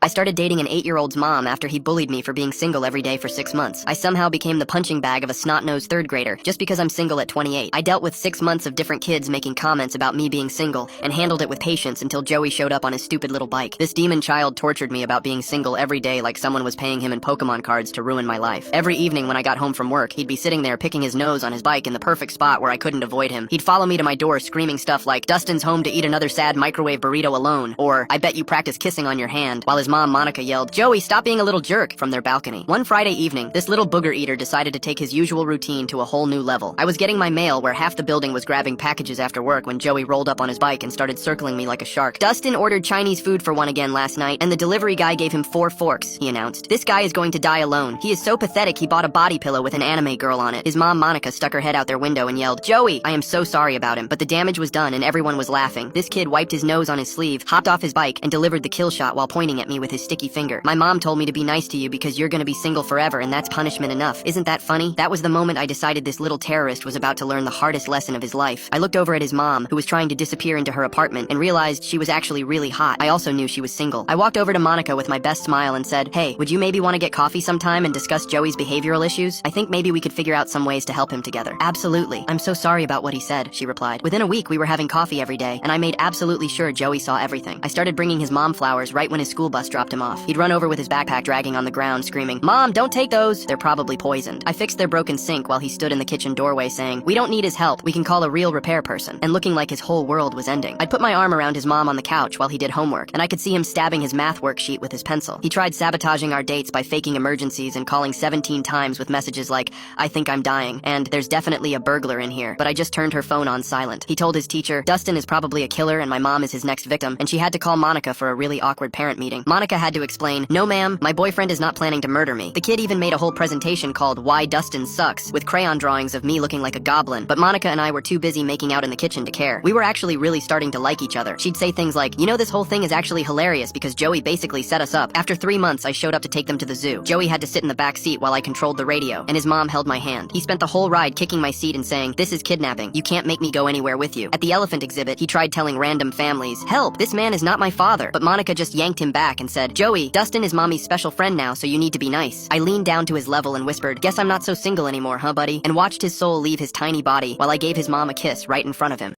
I started dating an 8-year-old's mom after he bullied me for being single every day for 6 months. I somehow became the punching bag of a snot-nosed third grader just because I'm single at 28. I dealt with 6 months of different kids making comments about me being single and handled it with patience until Joey showed up on his stupid little bike. This demon child tortured me about being single every day like someone was paying him in Pokemon cards to ruin my life. Every evening when I got home from work, he'd be sitting there picking his nose on his bike in the perfect spot where I couldn't avoid him. He'd follow me to my door screaming stuff like, "Dustin's home to eat another sad microwave burrito alone," or "I bet you practice kissing on your hand," while his mom Monica yelled, "Joey, stop being a little jerk," from their balcony. One Friday evening, this little booger eater decided to take his usual routine to a whole new level. I was getting my mail where half the building was grabbing packages after work when Joey rolled up on his bike and started circling me like a shark. "Dustin ordered Chinese food for one again last night, and the delivery guy gave him 4 forks, he announced. "This guy is going to die alone. He is so pathetic he bought a body pillow with an anime girl on it." His mom Monica stuck her head out their window and yelled, "Joey, I am so sorry about him," but the damage was done and everyone was laughing. This kid wiped his nose on his sleeve, hopped off his bike, and delivered the kill shot while pointing at me with his sticky finger. "My mom told me to be nice to you because you're gonna be single forever and that's punishment enough. Isn't that funny?" That was the moment I decided this little terrorist was about to learn the hardest lesson of his life. I looked over at his mom, who was trying to disappear into her apartment, and realized she was actually really hot. I also knew she was single. I walked over to Monica with my best smile and said, "Hey, would you maybe want to get coffee sometime and discuss Joey's behavioral issues? I think maybe we could figure out some ways to help him together." "Absolutely. I'm so sorry about what he said," she replied. Within a week, we were having coffee every day, and I made absolutely sure Joey saw everything. I started bringing his mom flowers right when his school bus dropped him off. He'd run over with his backpack dragging on the ground, screaming, "Mom, don't take those! They're probably poisoned." I fixed their broken sink while he stood in the kitchen doorway saying, "We don't need his help. We can call a real repair person," and looking like his whole world was ending. I'd put my arm around his mom on the couch while he did homework, and I could see him stabbing his math worksheet with his pencil. He tried sabotaging our dates by faking emergencies and calling 17 times with messages like, "I think I'm dying," and "There's definitely a burglar in here," but I just turned her phone on silent. He told his teacher, "Dustin is probably a killer and my mom is his next victim," and she had to call Monica for a really awkward parent meeting. Monica had to explain, "No ma'am, my boyfriend is not planning to murder me." The kid even made a whole presentation called "Why Dustin Sucks" with crayon drawings of me looking like a goblin, but Monica and I were too busy making out in the kitchen to care. We were actually really starting to like each other. She'd say things like, "You know, this whole thing is actually hilarious because Joey basically set us up." After 3 months, I showed up to take them to the zoo. Joey had to sit in the back seat while I controlled the radio, and his mom held my hand. He spent the whole ride kicking my seat and saying, "This is kidnapping. You can't make me go anywhere with you." At the elephant exhibit, he tried telling random families, "Help, this man is not my father," but Monica just yanked him back and said, "Joey, Dustin is mommy's special friend now, so you need to be nice." I leaned down to his level and whispered, "Guess I'm not so single anymore, huh, buddy?" and watched his soul leave his tiny body while I gave his mom a kiss right in front of him.